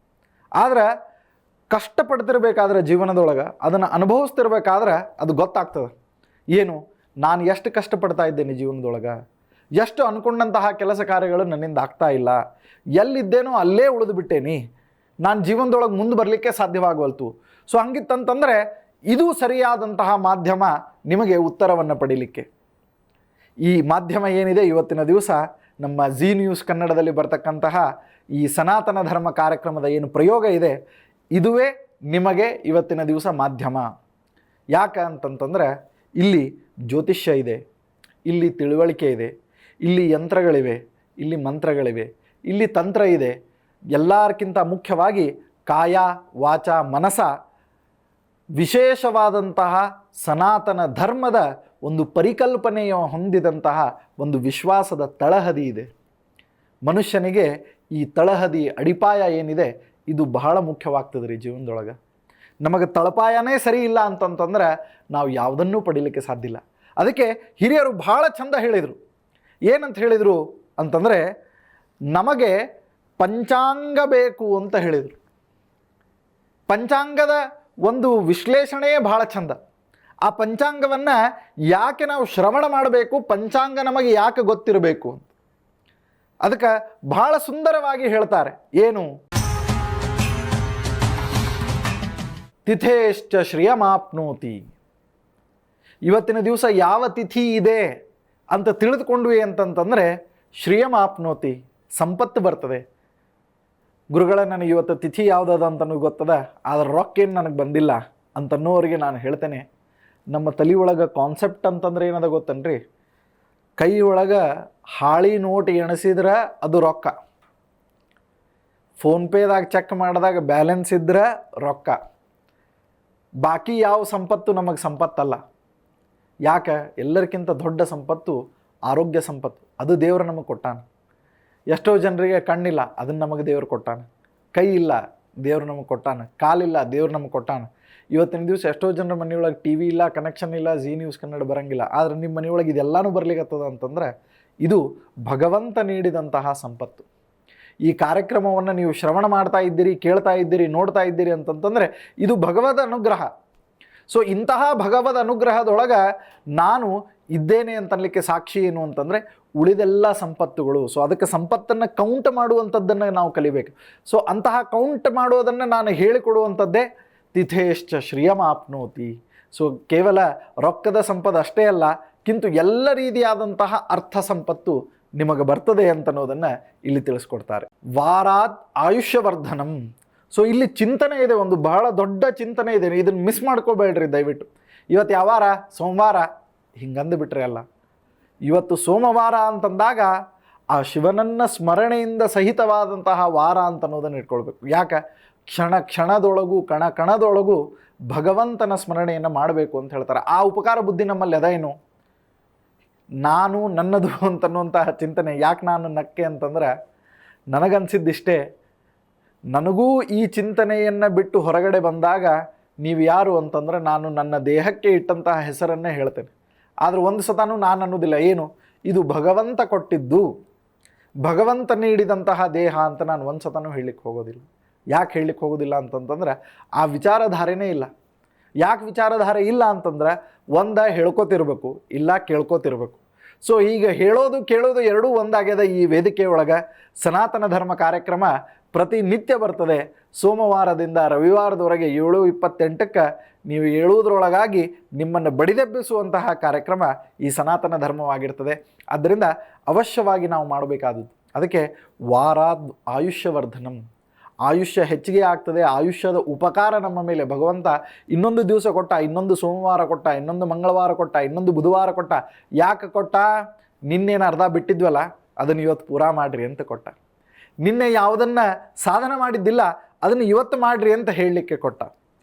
ಆದರೆ ಕಷ್ಟಪಡ್ತಿರ್ಬೇಕಾದ್ರೆ ಜೀವನದೊಳಗೆ ಅದನ್ನು ಅನುಭವಿಸ್ತಿರ್ಬೇಕಾದ್ರೆ ಅದು ಗೊತ್ತಾಗ್ತದೆ. ಏನು, ನಾನು ಎಷ್ಟು ಕಷ್ಟಪಡ್ತಾ ಇದ್ದೇನೆ ಜೀವನದೊಳಗೆ, ಎಷ್ಟು ಅಂದ್ಕೊಂಡಂತಹ ಕೆಲಸ ಕಾರ್ಯಗಳು ನನ್ನಿಂದ ಆಗ್ತಾ ಇಲ್ಲ, ಎಲ್ಲಿದ್ದೇನೋ ಅಲ್ಲೇ ಉಳಿದು ಬಿಟ್ಟೇನಿ, ನಾನು ಜೀವನದೊಳಗೆ ಮುಂದೆ ಬರಲಿಕ್ಕೆ ಸಾಧ್ಯವಾಗವಲ್ತು. ಸೊ ಹಂಗಿತ್ತಂತಂದರೆ ಇದು ಸರಿಯಾದಂತಹ ಮಾಧ್ಯಮ ನಿಮಗೆ ಉತ್ತರವನ್ನು ಪಡೀಲಿಕ್ಕೆ. ಈ ಮಾಧ್ಯಮ ಏನಿದೆ ಇವತ್ತಿನ ದಿವಸ ನಮ್ಮ ಜಿ ನ್ಯೂಸ್ ಕನ್ನಡದಲ್ಲಿ ಬರ್ತಕ್ಕಂತಹ ಈ ಸನಾತನ ಧರ್ಮ ಕಾರ್ಯಕ್ರಮದ ಏನು ಪ್ರಯೋಗ ಇದೆ, ಇದುವೇ ನಿಮಗೆ ಇವತ್ತಿನ ದಿವಸ ಮಾಧ್ಯಮ. ಯಾಕೆ ಅಂತಂತಂದರೆ ಇಲ್ಲಿ ಜ್ಯೋತಿಷ್ಯ ಇದೆ, ಇಲ್ಲಿ ತಿಳುವಳಿಕೆ ಇದೆ, ಇಲ್ಲಿ ಯಂತ್ರಗಳಿವೆ, ಇಲ್ಲಿ ಮಂತ್ರಗಳಿವೆ, ಇಲ್ಲಿ ತಂತ್ರ ಇದೆ. ಎಲ್ಲಕ್ಕಿಂತ ಮುಖ್ಯವಾಗಿ ಕಾಯ ವಾಚ ಮನಸ ವಿಶೇಷವಾದಂತಹ ಸನಾತನ ಧರ್ಮದ ಒಂದು ಪರಿಕಲ್ಪನೆಯ ಹೊಂದಿದಂತಹ ಒಂದು ವಿಶ್ವಾಸದ ತಳಹದಿ ಇದೆ. ಮನುಷ್ಯನಿಗೆ ಈ ತಳಹದಿ ಅಡಿಪಾಯ ಏನಿದೆ ಇದು ಬಹಳ ಮುಖ್ಯವಾಗ್ತದೆ ರೀ ಜೀವನದೊಳಗೆ. ನಮಗೆ ತಳಪಾಯನೇ ಸರಿ ಇಲ್ಲ ಅಂತಂತಂದ್ರೆ ನಾವು ಯಾವುದನ್ನೂ ಪಡೀಲಿಕ್ಕೆ ಸಾಧ್ಯ ಇಲ್ಲ. ಅದಕ್ಕೆ ಹಿರಿಯರು ಬಹಳ ಚಂದ ಹೇಳಿದರು. ಏನಂತ ಹೇಳಿದರು ಅಂತಂದರೆ, ನಮಗೆ ಪಂಚಾಂಗ ಬೇಕು ಅಂತ ಹೇಳಿದರು. ಪಂಚಾಂಗದ ಒಂದು ವಿಶ್ಲೇಷಣೆಯೇ ಬಹಳ ಚಂದ. ಆ ಪಂಚಾಂಗವನ್ನು ಯಾಕೆ ನಾವು ಶ್ರವಣ ಮಾಡಬೇಕು, ಪಂಚಾಂಗ ನಮಗೆ ಯಾಕೆ ಗೊತ್ತಿರಬೇಕು ಅಂತ ಅದಕ್ಕೆ ಬಹಳ ಸುಂದರವಾಗಿ ಹೇಳ್ತಾರೆ. ಏನು, ತಿಥೇಶ್ಚ ಶ್ರಿಯಮಾಪ್ನೋತಿ. ಇವತ್ತಿನ ದಿವಸ ಯಾವ ತಿಥಿ ಇದೆ ಅಂತ ತಿಳಿದುಕೊಂಡ್ವಿ ಅಂತಂತಂದರೆ ಶ್ರಿಯಮಾಪ್ನೋತಿ, ಸಂಪತ್ತು ಬರ್ತದೆ. ಗುರುಗಳ ನನಗೆ ಇವತ್ತು ತಿಥಿ ಯಾವುದದ ಅಂತನೂ ಗೊತ್ತದ, ಆದರೆ ರೊಕ್ಕೇನು ನನಗೆ ಬಂದಿಲ್ಲ ಅಂತನ್ನೋರಿಗೆ ನಾನು ಹೇಳ್ತೇನೆ, ನಮ್ಮ ತಲೆ ಒಳಗೆ ಕಾನ್ಸೆಪ್ಟ್ ಅಂತಂದ್ರೆ ಏನದ ಗೊತ್ತನ್ರಿ, ಕೈ ಒಳಗೆ ಹಾಳಿ ನೋಟ್ ಎಣಿಸಿದ್ರೆ ಅದು ರೊಕ್ಕ, ಫೋನ್ಪೇದಾಗ ಚೆಕ್ ಮಾಡಿದಾಗ ಬ್ಯಾಲೆನ್ಸ್ ಇದ್ರೆ ರೊಕ್ಕ. ಬಾಕಿ ಯಾವ ಸಂಪತ್ತು ನಮಗೆ ಸಂಪತ್ತಲ್ಲ. ಯಾಕೆ? ಎಲ್ಲರಿಗಿಂತ ದೊಡ್ಡ ಸಂಪತ್ತು ಆರೋಗ್ಯ ಸಂಪತ್ತು. ಅದು ದೇವರು ನಮಗೆ ಕೊಟ್ಟಾನ. ಎಷ್ಟೋ ಜನರಿಗೆ ಕಣ್ಣಿಲ್ಲ, ಅದನ್ನು ನಮಗೆ ದೇವರು ಕೊಟ್ಟಾನ. ಕೈ ಇಲ್ಲ, ದೇವರು ನಮಗೆ ಕೊಟ್ಟಾನ. ಕಾಲಿಲ್ಲ, ದೇವ್ರು ನಮಗೆ ಕೊಟ್ಟಾನ. ಇವತ್ತಿನ ದಿವಸ ಎಷ್ಟೋ ಜನರ ಮನೆಯೊಳಗೆ ಟಿ ವಿ ಇಲ್ಲ, ಕನೆಕ್ಷನ್ ಇಲ್ಲ, ಜಿ ನ್ಯೂಸ್ ಕನ್ನಡ ಬರೋಂಗಿಲ್ಲ. ಆದರೆ ನಿಮ್ಮ ಮನೆಯೊಳಗೆ ಇದೆಲ್ಲನೂ ಬರ್ಲಿಕ್ಕತ್ತದ ಅಂತಂದರೆ ಇದು ಭಗವಂತ ನೀಡಿದಂತಹ ಸಂಪತ್ತು. ಈ ಕಾರ್ಯಕ್ರಮವನ್ನು ನೀವು ಶ್ರವಣ ಮಾಡ್ತಾ ಇದ್ದೀರಿ, ಕೇಳ್ತಾ ಇದ್ದೀರಿ, ನೋಡ್ತಾ ಇದ್ದೀರಿ ಅಂತಂತಂದರೆ ಇದು ಭಗವದ್ ಅನುಗ್ರಹ. ಸೊ ಇಂತಹ ಭಗವದ್ ಅನುಗ್ರಹದೊಳಗೆ ನಾನು ಇದ್ದೇನೆ ಅಂತನ್ಲಿಕ್ಕೆ ಸಾಕ್ಷಿ ಏನು ಅಂತಂದರೆ ಉಳಿದೆಲ್ಲ ಸಂಪತ್ತುಗಳು. ಸೊ ಅದಕ್ಕೆ ಸಂಪತ್ತನ್ನು ಕೌಂಟ್ ಮಾಡುವಂಥದ್ದನ್ನು ನಾವು ಕಲಿಬೇಕು. ಸೊ ಅಂತಹ ಕೌಂಟ್ ಮಾಡೋದನ್ನು ನಾನು ಹೇಳಿಕೊಡುವಂಥದ್ದೇ ತಿಥೇಶ್ಚ ಶ್ರಿಯಮಾಪ್ನೋತಿ. ಸೊ ಕೇವಲ ರೊಕ್ಕದ ಸಂಪತ್ತು ಅಷ್ಟೇ ಅಲ್ಲ, ಕಿಂತು ಎಲ್ಲ ರೀತಿಯಾದಂತಹ ಅರ್ಥ ಸಂಪತ್ತು ನಿಮಗೆ ಬರ್ತದೆ ಅಂತನ್ನೋದನ್ನು ಇಲ್ಲಿ ತಿಳಿಸ್ಕೊಡ್ತಾರೆ. ವಾರಾತ್ ಆಯುಷ್ಯವರ್ಧನಂ. ಸೊ ಇಲ್ಲಿ ಚಿಂತನೆ ಇದೆ, ಒಂದು ಬಹಳ ದೊಡ್ಡ ಚಿಂತನೆ ಇದೆ. ಇದನ್ನು ಮಿಸ್ ಮಾಡ್ಕೋಬೇಡ್ರಿ ದಯವಿಟ್ಟು. ಇವತ್ತು ಯಾವ ವಾರ? ಸೋಮವಾರ. ಹಿಂಗಂದು ಬಿಟ್ರೆ ಅಲ್ಲ, ಇವತ್ತು ಸೋಮವಾರ ಅಂತಂದಾಗ ಆ ಶಿವನನ್ನು ಸ್ಮರಣೆಯಿಂದ ಸಹಿತವಾದಂತಹ ವಾರ ಅಂತನ್ನೋದನ್ನು ಇಟ್ಕೊಳ್ಬೇಕು. ಯಾಕೆ? ಕ್ಷಣ ಕ್ಷಣದೊಳಗೂ ಕಣ ಕಣದೊಳಗೂ ಭಗವಂತನ ಸ್ಮರಣೆಯನ್ನು ಮಾಡಬೇಕು ಅಂತ ಹೇಳ್ತಾರೆ. ಆ ಉಪಕಾರ ಬುದ್ಧಿ ನಮ್ಮಲ್ಲಿ ಅದೇನು? ನಾನು ನನ್ನದು ಅಂತನ್ನುವಂತಹ ಚಿಂತನೆ. ಯಾಕೆ ನಾನು ನಕ್ಕೆ ಅಂತಂದ್ರೆ, ನನಗನ್ಸಿದ್ದಿಷ್ಟೇ, ನನಗೂ ಈ ಚಿಂತನೆಯನ್ನು ಬಿಟ್ಟು ಹೊರಗಡೆ ಬಂದಾಗ ನೀವು ಯಾರು ಅಂತಂದ್ರೆ, ನಾನು ನನ್ನ ದೇಹಕ್ಕೆ ಇಟ್ಟಂತಹ ಹೆಸರನ್ನೇ ಹೇಳ್ತೇನೆ. ಆದರೆ ಒಂದು ಸತಾನು ನಾನು ಅನ್ನೋದಿಲ್ಲ. ಏನು? ಇದು ಭಗವಂತ ಕೊಟ್ಟಿದ್ದು, ಭಗವಂತ ನೀಡಿದಂತಹ ದೇಹ ಅಂತ ನಾನು ಒಂದು ಸತಾನು ಹೇಳಲಿಕ್ಕೆ ಹೋಗೋದಿಲ್ಲ. ಯಾಕೆ ಹೇಳಲಿಕ್ಕೆ ಹೋಗೋದಿಲ್ಲ ಅಂತಂತಂದ್ರೆ, ಆ ವಿಚಾರಧಾರೆನೇ ಇಲ್ಲ. ಯಾಕೆ ವಿಚಾರಧಾರೆ ಇಲ್ಲ ಅಂತಂದ್ರೆ, ಒಂದ ಹೇಳ್ಕೊತಿರ್ಬೇಕು, ಇಲ್ಲ ಕೇಳ್ಕೊತಿರ್ಬೇಕು. ಸೊ ಈಗ ಹೇಳೋದು ಕೇಳೋದು ಎರಡೂ ಒಂದಾಗ್ಯದ. ಈ ವೇದಿಕೆ ಒಳಗೆ ಸನಾತನ ಧರ್ಮ ಕಾರ್ಯಕ್ರಮ ಪ್ರತಿನಿತ್ಯ ಬರ್ತದೆ. ಸೋಮವಾರದಿಂದ ರವಿವಾರದವರೆಗೆ 7:28ಕ್ಕೆ ನೀವು ಹೇಳುವುದರೊಳಗಾಗಿ ನಿಮ್ಮನ್ನು ಬಡಿದೆಬ್ಬಿಸುವಂತಹ ಕಾರ್ಯಕ್ರಮ ಈ ಸನಾತನ ಧರ್ಮವಾಗಿರ್ತದೆ. ಆದ್ದರಿಂದ ಅವಶ್ಯವಾಗಿ ನಾವು ಮಾಡಬೇಕಾದದ್ದು. ಅದಕ್ಕೆ ವಾರಾದ್ ಆಯುಷ್ಯವರ್ಧನಂ. ಆಯುಷ್ಯ ಹೆಚ್ಚಿಗೆ ಆಗ್ತದೆ. ಆಯುಷ್ಯದ ಉಪಕಾರ ನಮ್ಮ ಮೇಲೆ ಭಗವಂತ ಇನ್ನೊಂದು ದಿವಸ ಕೊಟ್ಟ, ಇನ್ನೊಂದು ಸೋಮವಾರ ಕೊಟ್ಟ, ಇನ್ನೊಂದು ಮಂಗಳವಾರ ಕೊಟ್ಟ, ಇನ್ನೊಂದು ಬುಧವಾರ ಕೊಟ್ಟ. ಯಾಕೆ ಕೊಟ್ಟ? ನಿನ್ನೇನು ಅರ್ಧ ಬಿಟ್ಟಿದ್ವಲ್ಲ ಅದನ್ನು ಇವತ್ತು ಪೂರಾ ಮಾಡಿರಿ ಅಂತ ಕೊಟ್ಟ. ನಿನ್ನೆ ಯಾವುದನ್ನು ಸಾಧನೆ ಮಾಡಿದ್ದಿಲ್ಲ ಅದನ್ನು ಇವತ್ತು ಮಾಡಿರಿ ಅಂತ ಹೇಳಲಿಕ್ಕೆ ಕೊಟ್ಟ.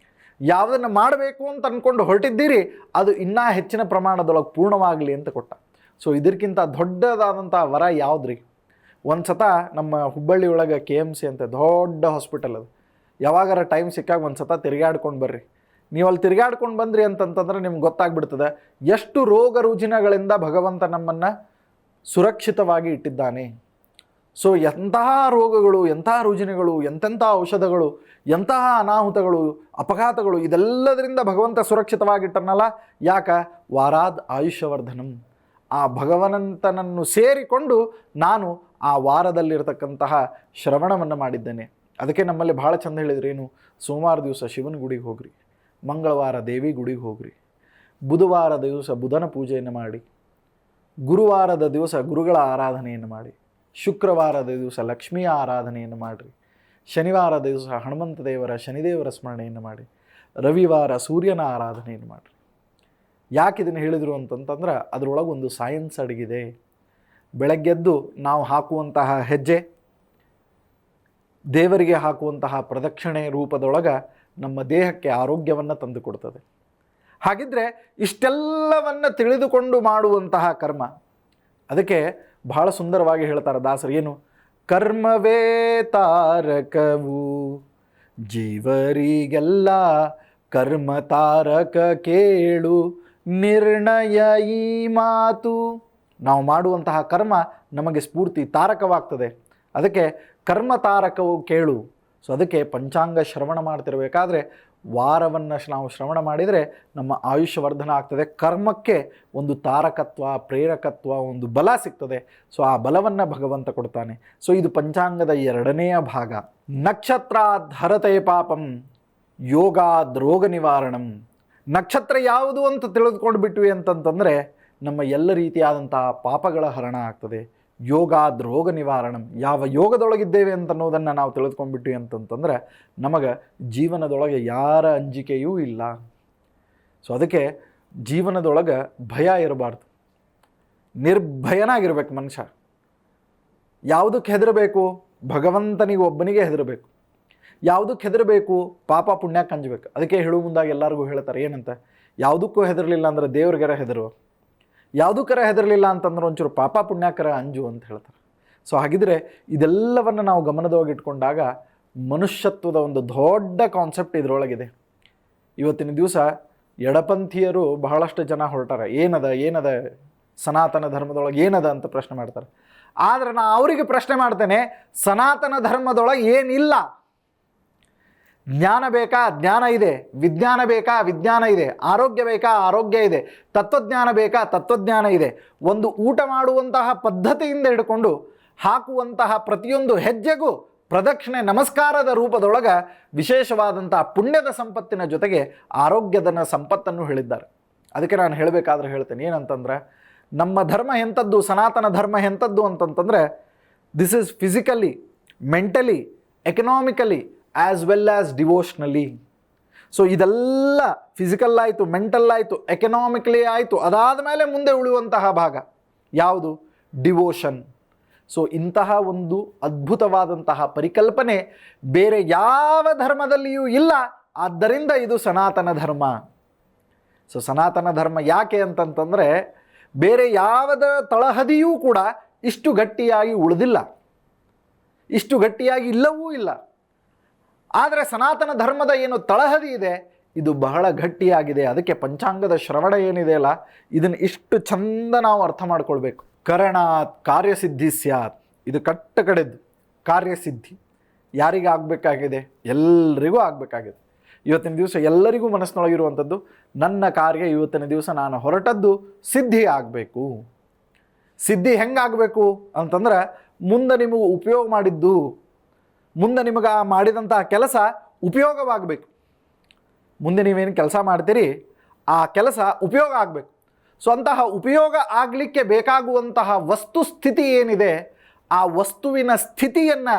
ಯಾವುದನ್ನು ಮಾಡಬೇಕು ಅಂತ ಅಂದ್ಕೊಂಡು ಹೊರಟಿದ್ದೀರಿ ಅದು ಇನ್ನೂ ಹೆಚ್ಚಿನ ಪ್ರಮಾಣದೊಳಗೆ ಪೂರ್ಣವಾಗಲಿ ಅಂತ ಕೊಟ್ಟ. ಸೊ ಇದಕ್ಕಿಂತ ದೊಡ್ಡದಾದಂಥ ವರ ಯಾವುದ್ರಿ? ಒಂದು ಸತ ನಮ್ಮ ಹುಬ್ಬಳ್ಳಿ ಒಳಗೆ KMC ಅಂತ ದೊಡ್ಡ ಹಾಸ್ಪಿಟಲ್ ಅದು. ಯಾವಾಗಾರ ಟೈಮ್ ಸಿಕ್ಕಾಗ ಒಂದು ಸತ ತಿರುಗಾಡ್ಕೊಂಡು ಬರ್ರಿ. ನೀವು ಅಲ್ಲಿ ತಿರುಗಾಡ್ಕೊಂಡು ಬಂದ್ರಿ ಅಂತಂತಂದ್ರೆ ನಿಮ್ಗೆ ಗೊತ್ತಾಗ್ಬಿಡ್ತದೆ ಎಷ್ಟು ರೋಗ ರುಜಿನಗಳಿಂದ ಭಗವಂತ ನಮ್ಮನ್ನು ಸುರಕ್ಷಿತವಾಗಿ ಇಟ್ಟಿದ್ದಾನೆ. ಸೊ ಎಂತಹ ರೋಗಗಳು, ಎಂತಹ ರುಜಿನಗಳು, ಎಂತೆಂಥ ಔಷಧಗಳು, ಎಂತಹ ಅನಾಹುತಗಳು, ಅಪಘಾತಗಳು, ಇದೆಲ್ಲದರಿಂದ ಭಗವಂತ ಸುರಕ್ಷಿತವಾಗಿಟ್ಟನಲ್ಲ. ಯಾಕೆ? ವಾರಾದ್ ಆಯುಷ್ಯವರ್ಧನಂ. ಆ ಭಗವಂತನನ್ನು ಸೇರಿಕೊಂಡು ನಾನು ಆ ವಾರದಲ್ಲಿರ್ತಕ್ಕಂತಹ ಶ್ರವಣವನ್ನು ಮಾಡಿದ್ದೇನೆ. ಅದಕ್ಕೆ ನಮ್ಮಲ್ಲಿ ಭಾಳ ಚಂದ ಹೇಳಿದ್ರು. ಏನು? ಸೋಮವಾರ ದಿವಸ ಶಿವನ ಗುಡಿಗೆ ಹೋಗ್ರಿ, ಮಂಗಳವಾರ ದೇವಿ ಗುಡಿಗೆ ಹೋಗ್ರಿ, ಬುಧವಾರದ ದಿವಸ ಬುಧನ ಪೂಜೆಯನ್ನು ಮಾಡಿ, ಗುರುವಾರದ ದಿವಸ ಗುರುಗಳ ಆರಾಧನೆಯನ್ನು ಮಾಡಿ, ಶುಕ್ರವಾರದ ದಿವಸ ಲಕ್ಷ್ಮಿಯ ಆರಾಧನೆಯನ್ನು ಮಾಡಿರಿ, ಶನಿವಾರದ ದಿವಸ ಹನುಮಂತ ದೇವರ ಶನಿದೇವರ ಸ್ಮರಣೆಯನ್ನು ಮಾಡಿ, ರವಿವಾರ ಸೂರ್ಯನ ಆರಾಧನೆಯನ್ನು ಮಾಡಿರಿ. ಯಾಕೆ ಇದನ್ನು ಹೇಳಿದರು ಅಂತಂತಂದ್ರೆ ಅದರೊಳಗೆ ಒಂದು ಸೈನ್ಸ್ ಅಡಗಿದೆ. ಬೆಳಗ್ಗೆದ್ದು ನಾವು ಹಾಕುವಂತಹ ಹೆಜ್ಜೆ, ದೇವರಿಗೆ ಹಾಕುವಂತಹ ಪ್ರದಕ್ಷಿಣೆ ರೂಪದೊಳಗೆ ನಮ್ಮ ದೇಹಕ್ಕೆ ಆರೋಗ್ಯವನ್ನು ತಂದುಕೊಡ್ತದೆ. ಹಾಗಿದ್ರೆ ಇಷ್ಟೆಲ್ಲವನ್ನು ತಿಳಿದುಕೊಂಡು ಮಾಡುವಂತಹ ಕರ್ಮ, ಅದಕ್ಕೆ ಬಹಳ ಸುಂದರವಾಗಿ ಹೇಳ್ತಾರೆ ದಾಸರು. ಏನು? ಕರ್ಮವೇ ತಾರಕವು ಜೀವರಿಗೆಲ್ಲ, ಕರ್ಮ ತಾರಕ ಕೇಳು ನಿರ್ಣಯ ಈ ಮಾತು. ನಾವು ಮಾಡುವಂತಹ ಕರ್ಮ ನಮಗೆ ಸ್ಫೂರ್ತಿ ತಾರಕವಾಗ್ತದೆ. ಅದಕ್ಕೆ ಕರ್ಮ ತಾರಕವು ಕೇಳು. ಸೊ ಅದಕ್ಕೆ ಪಂಚಾಂಗ ಶ್ರವಣ ಮಾಡ್ತಿರಬೇಕಾದ್ರೆ ವಾರವನ್ನು ನಾವು ಶ್ರವಣ ಮಾಡಿದರೆ ನಮ್ಮ ಆಯುಷ್ಯವರ್ಧನ ಆಗ್ತದೆ. ಕರ್ಮಕ್ಕೆ ಒಂದು ತಾರಕತ್ವ, ಪ್ರೇರಕತ್ವ, ಒಂದು ಬಲ ಸಿಗ್ತದೆ. ಸೊ ಆ ಬಲವನ್ನು ಭಗವಂತ ಕೊಡ್ತಾನೆ. ಸೊ ಇದು ಪಂಚಾಂಗದ 2ನೆಯ ಭಾಗ. ನಕ್ಷತ್ರಾದ್ ಹರತೆ ಪಾಪಂ ಯೋಗಾದ್ ರೋಗ ನಿವಾರಣಂ. ನಕ್ಷತ್ರ ಯಾವುದು ಅಂತ ತಿಳಿದುಕೊಂಡು ಬಿಟ್ವಿ ಅಂತಂತಂದರೆ ನಮ್ಮ ಎಲ್ಲ ರೀತಿಯಾದಂತಹ ಪಾಪಗಳ ಹರಣ ಆಗ್ತದೆ. ಯೋಗಾದ್ ರೋಗ ನಿವಾರಣಂ. ಯಾವ ಯೋಗದೊಳಗಿದ್ದೇವೆ ಅಂತನ್ನೋದನ್ನು ನಾವು ತಿಳಿದುಕೊಂಡ್ಬಿಟ್ವಿ ಅಂತಂತಂದ್ರೆ ನಮಗೆ ಜೀವನದೊಳಗೆ ಯಾರ ಅಂಜಿಕೆಯೂ ಇಲ್ಲ. ಸೊ ಅದಕ್ಕೆ ಜೀವನದೊಳಗೆ ಭಯ ಇರಬಾರ್ದು, ನಿರ್ಭಯನಾಗಿರ್ಬೇಕು ಮನುಷ್ಯ. ಯಾವುದಕ್ಕೆ ಹೆದರಬೇಕು? ಭಗವಂತನಿಗೆ ಒಬ್ಬನಿಗೆ ಹೆದರಬೇಕು. ಯಾವುದಕ್ಕೆ ಹೆದರಬೇಕು? ಪಾಪ ಪುಣ್ಯಕ್ಕೆ ಅಂಜಬೇಕು. ಅದಕ್ಕೆ ಹೇಳುವ ಮುಂದಾಗಿ ಎಲ್ಲರಿಗೂ ಹೇಳ್ತಾರೆ ಏನಂತ, ಯಾವುದಕ್ಕೂ ಹೆದರಲಿಲ್ಲ ಅಂದರೆ ದೇವ್ರಿಗರ ಹೆದರು, ಯಾವುದಕ್ಕರ ಹೆದರಲಿಲ್ಲ ಅಂತಂದ್ರೆ ಒಂಚೂರು ಪಾಪ ಪುಣ್ಯಕರ ಅಂಜು ಅಂತ ಹೇಳ್ತಾರೆ. ಸೊ ಹಾಗಿದ್ರೆ ಇದೆಲ್ಲವನ್ನು ನಾವು ಗಮನದೊಳಗಿಟ್ಕೊಂಡಾಗ ಮನುಷ್ಯತ್ವದ ಒಂದು ದೊಡ್ಡ ಕಾನ್ಸೆಪ್ಟ್ ಇದರೊಳಗಿದೆ. ಇವತ್ತಿನ ದಿವಸ ಎಡಪಂಥೀಯರು ಬಹಳಷ್ಟು ಜನ ಹೊರಟಾರೆ. ಏನದ ಸನಾತನ ಧರ್ಮದೊಳಗೆ ಏನದ ಅಂತ ಪ್ರಶ್ನೆ ಮಾಡ್ತಾರೆ. ಆದರೆ ನಾನು ಅವರಿಗೆ ಪ್ರಶ್ನೆ ಮಾಡ್ತೇನೆ, ಸನಾತನ ಧರ್ಮದೊಳಗೆ ಏನಿಲ್ಲ? ಜ್ಞಾನ ಬೇಕಾ? ಜ್ಞಾನ ಇದೆ. ವಿಜ್ಞಾನ ಬೇಕಾ? ವಿಜ್ಞಾನ ಇದೆ. ಆರೋಗ್ಯ ಬೇಕಾ? ಆರೋಗ್ಯ ಇದೆ. ತತ್ವಜ್ಞಾನ ಬೇಕಾ? ತತ್ವಜ್ಞಾನ ಇದೆ. ಒಂದು ಊಟ ಮಾಡುವಂತಹ ಪದ್ಧತಿಯಿಂದ ಹಿಡ್ಕೊಂಡು ಹಾಕುವಂತಹ ಪ್ರತಿಯೊಂದು ಹೆಜ್ಜೆಗೂ ಪ್ರದಕ್ಷಿಣೆ ನಮಸ್ಕಾರದ ರೂಪದೊಳಗೆ ವಿಶೇಷವಾದಂತಹ ಪುಣ್ಯದ ಸಂಪತ್ತಿನ ಜೊತೆಗೆ ಆರೋಗ್ಯದ ಸಂಪತ್ತನ್ನು ಹೇಳಿದ್ದಾರೆ. ಅದಕ್ಕೆ ನಾನು ಹೇಳಬೇಕಾದ್ರೆ ಹೇಳ್ತೇನೆ, ಏನಂತಂದ್ರೆ ನಮ್ಮ ಧರ್ಮ ಎಂಥದ್ದು, ಸನಾತನ ಧರ್ಮ ಎಂಥದ್ದು ಅಂತಂತಂದರೆ this is physically, mentally, economically as well as devotionally. So ಇದೆಲ್ಲ ಫಿಸಿಕಲ್ ಆಯಿತು, ಮೆಂಟಲ್ ಆಯಿತು, ಎಕನಾಮಿಕಲಿ ಆಯಿತು. ಅದಾದ ಮೇಲೆ ಮುಂದೆ ಉಳಿಯುವಂತಹ ಭಾಗ ಯಾವುದು? ಡಿವೋಷನ್. ಸೊ ಇಂತಹ ಒಂದು ಅದ್ಭುತವಾದಂತಹ ಪರಿಕಲ್ಪನೆ ಬೇರೆ ಯಾವ ಧರ್ಮದಲ್ಲಿಯೂ ಇಲ್ಲ. ಆದ್ದರಿಂದ ಇದು ಸನಾತನ ಧರ್ಮ. ಸೊ ಸನಾತನ ಧರ್ಮ ಯಾಕೆ ಅಂತಂತಂದರೆ ಬೇರೆ ಯಾವುದರ ತಳಹದಿಯೂ ಕೂಡ ಇಷ್ಟು ಗಟ್ಟಿಯಾಗಿ ಉಳಿದಿಲ್ಲ, ಇಷ್ಟು ಗಟ್ಟಿಯಾಗಿ ಇಲ್ಲವೂ ಇಲ್ಲ. ಆದರೆ ಸನಾತನ ಧರ್ಮದ ಏನು ತಳಹದಿ ಇದೆ ಇದು ಬಹಳ ಗಟ್ಟಿಯಾಗಿದೆ. ಅದಕ್ಕೆ ಪಂಚಾಂಗದ ಶ್ರವಣ ಏನಿದೆ ಅಲ್ಲ, ಇದನ್ನು ಇಷ್ಟು ಚಂದ ನಾವು ಅರ್ಥ ಮಾಡ್ಕೊಳ್ಬೇಕು. ಕರಣಾತ್ ಕಾರ್ಯಸಿದ್ಧಿ ಸ್ಯಾತ್. ಇದು ಕಟ್ಟ ಕಡೆದು ಕಾರ್ಯಸಿದ್ಧಿ ಯಾರಿಗೆ ಆಗಬೇಕಾಗಿದೆ? ಎಲ್ಲರಿಗೂ ಆಗಬೇಕಾಗಿದೆ. ಇವತ್ತಿನ ದಿವಸ ಎಲ್ಲರಿಗೂ ಮನಸ್ಸಿನೊಳಗಿರುವಂಥದ್ದು, ನನ್ನ ಕಾರ್ಯ ಇವತ್ತಿನ ದಿವಸ ನಾನು ಹೊರಟದ್ದು ಸಿದ್ಧಿ ಆಗಬೇಕು. ಸಿದ್ಧಿ ಹೆಂಗಾಗಬೇಕು ಅಂತಂದ್ರೆ ಮುಂದೆ ನಿಮಗೆ ಉಪಯೋಗ ಮಾಡಿದ್ದು, ಮುಂದೆ ನಿಮಗೆ ಮಾಡಿದಂತಹ ಕೆಲಸ ಉಪಯೋಗವಾಗಬೇಕು. ಮುಂದೆ ನೀವೇನು ಕೆಲಸ ಮಾಡ್ತೀರಿ ಆ ಕೆಲಸ ಉಪಯೋಗ ಆಗಬೇಕು. ಸೊ ಅಂತಹ ಉಪಯೋಗ ಆಗಲಿಕ್ಕೆ ಬೇಕಾಗುವಂತಹ ವಸ್ತು ಸ್ಥಿತಿ ಏನಿದೆ ಆ ವಸ್ತುವಿನ ಸ್ಥಿತಿಯನ್ನು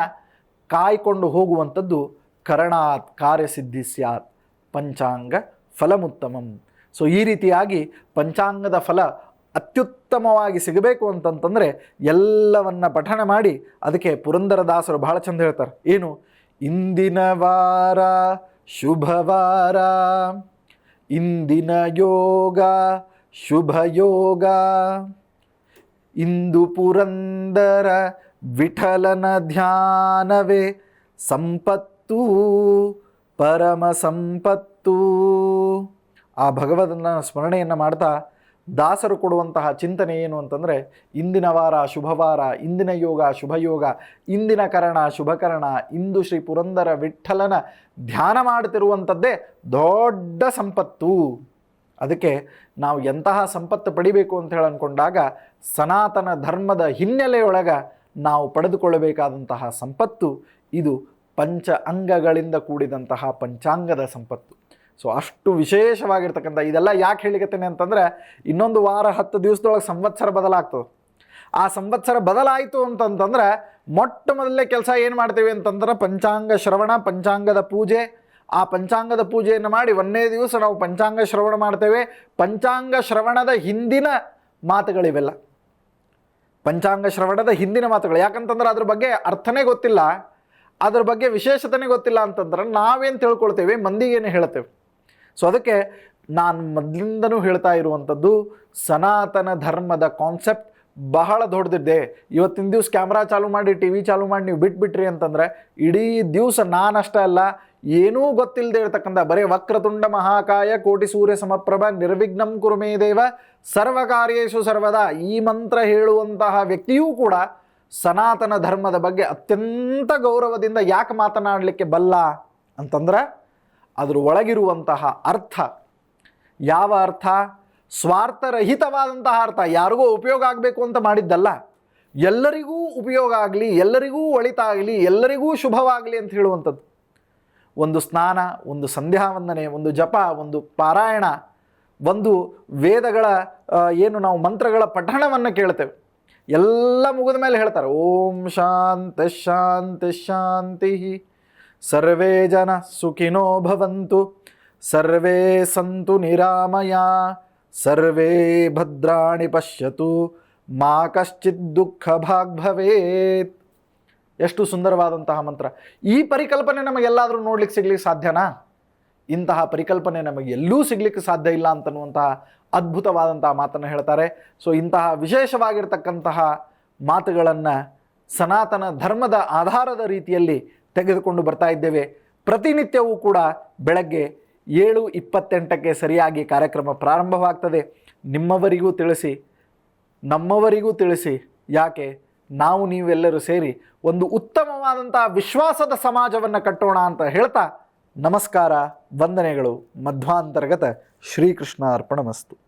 ಕಾಯ್ಕೊಂಡು ಹೋಗುವಂಥದ್ದು ಕರಣಾತ್ ಕಾರ್ಯಸಿದ್ಧಿ ಸ್ಯಾತ್ ಪಂಚಾಂಗ ಫಲಮುತ್ತಮಂ. ಸೊ ಈ ರೀತಿಯಾಗಿ ಪಂಚಾಂಗದ ಫಲ ಅತ್ಯುತ್ತಮವಾಗಿ ಸಿಗಬೇಕು ಅಂತಂತಂದರೆ ಎಲ್ಲವನ್ನ ಪಠಣ ಮಾಡಿ, ಅದಕ್ಕೆ ಪುರಂದರದಾಸರು ಬಹಳ ಚಂದ ಹೇಳ್ತಾರೆ, ಏನು? ಇಂದಿನ ವಾರ ಶುಭವಾರ, ಇಂದಿನ ಯೋಗ ಶುಭ ಯೋಗ, ಇಂದು ಪುರಂದರ ವಿಠಲನ ಧ್ಯಾನವೇ ಸಂಪತ್ತು, ಪರಮ ಸಂಪತ್ತು. ಆ ಭಗವಂತನ ಸ್ಮರಣೆಯನ್ನು ಮಾಡ್ತಾ ದಾಸರು ಕೊಡುವಂತಹ ಚಿಂತನೆ ಏನು ಅಂತಂದರೆ, ಇಂದಿನ ವಾರ ಶುಭವಾರ, ಇಂದಿನ ಯೋಗ ಶುಭಯೋಗ, ಇಂದಿನ ಕರಣ ಶುಭಕರಣ, ಇಂದು ಶ್ರೀ ಪುರಂದರ ವಿಠಲನ ಧ್ಯಾನ ಮಾಡುತ್ತಿರುವಂಥದ್ದೇ ದೊಡ್ಡ ಸಂಪತ್ತು. ಅದಕ್ಕೆ ನಾವು ಎಂತಹ ಸಂಪತ್ತು ಪಡಿಬೇಕು ಅಂತ ಹೇಳಿ ಅಂದ್ಕೊಂಡಾಗ ಸನಾತನ ಧರ್ಮದ ಹಿನ್ನೆಲೆಯೊಳಗೆ ನಾವು ಪಡೆದುಕೊಳ್ಳಬೇಕಾದಂತಹ ಸಂಪತ್ತು ಇದು ಪಂಚ ಅಂಗಗಳಿಂದ ಕೂಡಿದಂತಹ ಪಂಚಾಂಗದ ಸಂಪತ್ತು. ಸೊ ಅಷ್ಟು ವಿಶೇಷವಾಗಿರ್ತಕ್ಕಂಥ ಇದೆಲ್ಲ ಯಾಕೆ ಹೇಳಿಕತ್ತೇನೆ ಅಂತಂದರೆ, ಇನ್ನೊಂದು ವಾರ 10 ದಿವಸದೊಳಗೆ ಸಂವತ್ಸರ ಬದಲಾಗ್ತದೆ. ಆ ಸಂವತ್ಸರ ಬದಲಾಯಿತು ಅಂತಂತಂದರೆ ಮೊಟ್ಟ ಮೊದಲನೇ ಕೆಲಸ ಏನು ಮಾಡ್ತೀವಿ ಅಂತಂದ್ರೆ ಪಂಚಾಂಗ ಶ್ರವಣ, ಪಂಚಾಂಗದ ಪೂಜೆ. ಆ ಪಂಚಾಂಗದ ಪೂಜೆಯನ್ನು ಮಾಡಿ 1ನೇ ದಿವಸ ನಾವು ಪಂಚಾಂಗ ಶ್ರವಣ ಮಾಡ್ತೇವೆ. ಪಂಚಾಂಗ ಶ್ರವಣದ ಹಿಂದಿನ ಮಾತುಗಳಿವೆಲ್ಲ, ಪಂಚಾಂಗ ಶ್ರವಣದ ಹಿಂದಿನ ಮಾತುಗಳು. ಯಾಕಂತಂದ್ರೆ ಅದ್ರ ಬಗ್ಗೆ ಅರ್ಥನೇ ಗೊತ್ತಿಲ್ಲ, ಅದ್ರ ಬಗ್ಗೆ ವಿಶೇಷತೆನೇ ಗೊತ್ತಿಲ್ಲ ಅಂತಂದ್ರೆ ನಾವೇನು ತಿಳ್ಕೊಳ್ತೇವೆ, ಮಂದಿಗೇನು ಹೇಳ್ತೇವೆ. ಸೊ ಅದಕ್ಕೆ ನಾನು ಮೊದಲಿಂದನೂ ಹೇಳ್ತಾ ಇರುವಂಥದ್ದು, ಸನಾತನ ಧರ್ಮದ ಕಾನ್ಸೆಪ್ಟ್ ಬಹಳ ದೊಡ್ಡದಿದೆ. ಇವತ್ತಿನ ದಿವಸ ಕ್ಯಾಮ್ರಾ ಚಾಲು ಮಾಡಿ, ಟಿ ವಿ ಚಾಲು ಮಾಡಿ ನೀವು ಬಿಟ್ಬಿಟ್ರಿ ಅಂತಂದರೆ ಇಡೀ ದಿವಸ ನಾನಷ್ಟೇ ಅಲ್ಲ, ಏನೂ ಗೊತ್ತಿಲ್ಲದೆ ಇರತಕ್ಕಂಥ ಬರೀ ವಕ್ರತುಂಡ ಮಹಾಕಾಯ ಕೋಟಿ ಸೂರ್ಯ ಸಮಪ್ರಭ ನಿರ್ವಿಘ್ನಂ ಕುರುಮೇ ದೇವ ಸರ್ವಕಾರ್ಯೇಷು ಸರ್ವದಾ ಈ ಮಂತ್ರ ಹೇಳುವಂತಹ ವ್ಯಕ್ತಿಯೂ ಕೂಡ ಸನಾತನ ಧರ್ಮದ ಬಗ್ಗೆ ಅತ್ಯಂತ ಗೌರವದಿಂದ ಯಾಕೆ ಮಾತನಾಡಲಿಕ್ಕೆ ಬಲ್ಲ ಅಂತಂದ್ರೆ ಅದರ ಒಳಗಿರುವಂತಹ ಅರ್ಥ. ಯಾವ ಅರ್ಥ? ಸ್ವಾರ್ಥರಹಿತವಾದಂತಹ ಅರ್ಥ. ಯಾರಿಗೂ ಉಪಯೋಗ ಆಗಬೇಕು ಅಂತ ಮಾಡಿದ್ದಲ್ಲ, ಎಲ್ಲರಿಗೂ ಉಪಯೋಗ ಆಗಲಿ, ಎಲ್ಲರಿಗೂ ಒಳಿತಾಗಲಿ, ಎಲ್ಲರಿಗೂ ಶುಭವಾಗಲಿ ಅಂತ ಹೇಳುವಂಥದ್ದು. ಒಂದು ಸ್ನಾನ, ಒಂದು ಸಂಧ್ಯಾ ವಂದನೆ, ಒಂದು ಜಪ, ಒಂದು ಪಾರಾಯಣ, ಒಂದು ವೇದಗಳ ಏನು ನಾವು ಮಂತ್ರಗಳ ಪಠಣವನ್ನು ಕೇಳ್ತೇವೆ. ಎಲ್ಲ ಮುಗಿದ ಮೇಲೆ ಹೇಳ್ತಾರೆ ಓಂ ಶಾಂತಿ ಶಾಂತಿ ಶಾಂತಿ, ಸರ್ವೇ ಜನ ಸುಖಿನೋ ಭವಂತು, ಸರ್ವೇ ಸಂತು ನಿರಾಮಯ, ಸರ್ವೇ ಭದ್ರಾಣಿ ಪಶ್ಯತು, ಮಾ ಕಶ್ಚಿತ್ ದುಃಖ ಭಾಗ್ ಭವೇತ್. ಎಷ್ಟು ಸುಂದರವಾದಂತಹ ಮಂತ್ರ. ಈ ಪರಿಕಲ್ಪನೆ ನಮಗೆಲ್ಲಾದರೂ ನೋಡ್ಲಿಕ್ಕೆ ಸಿಗ್ಲಿಕ್ಕೆ ಸಾಧ್ಯನಾ? ಇಂತಹ ಪರಿಕಲ್ಪನೆ ನಮಗೆ ಎಲ್ಲೂ ಸಿಗ್ಲಿಕ್ಕೆ ಸಾಧ್ಯ ಇಲ್ಲ ಅಂತನ್ನುವಂತಹ ಅದ್ಭುತವಾದಂತಹ ಮಾತನ್ನು ಹೇಳ್ತಾರೆ. ಸೊ ಇಂತಹ ವಿಶೇಷವಾಗಿರ್ತಕ್ಕಂತಹ ಮಾತುಗಳನ್ನು ಸನಾತನ ಧರ್ಮದ ಆಧಾರದ ರೀತಿಯಲ್ಲಿ ತೆಗೆದುಕೊಂಡು ಬರ್ತಾ ಇದ್ದೇವೆ. ಪ್ರತಿನಿತ್ಯವೂ ಕೂಡ ಬೆಳಗ್ಗೆ 7:28ಕ್ಕೆ ಸರಿಯಾಗಿ ಕಾರ್ಯಕ್ರಮ ಪ್ರಾರಂಭವಾಗ್ತದೆ. ನಿಮ್ಮವರಿಗೂ ತಿಳಿಸಿ, ನಮ್ಮವರಿಗೂ ತಿಳಿಸಿ. ಯಾಕೆ? ನಾವು ನೀವೆಲ್ಲರೂ ಸೇರಿ ಒಂದು ಉತ್ತಮವಾದಂತಹ ವಿಶ್ವಾಸದ ಸಮಾಜವನ್ನು ಕಟ್ಟೋಣ ಅಂತ ಹೇಳ್ತಾ ನಮಸ್ಕಾರ, ವಂದನೆಗಳು. ಮಧ್ವಾಂತರ್ಗತ ಶ್ರೀಕೃಷ್ಣ ಅರ್ಪಣಮಸ್ತು.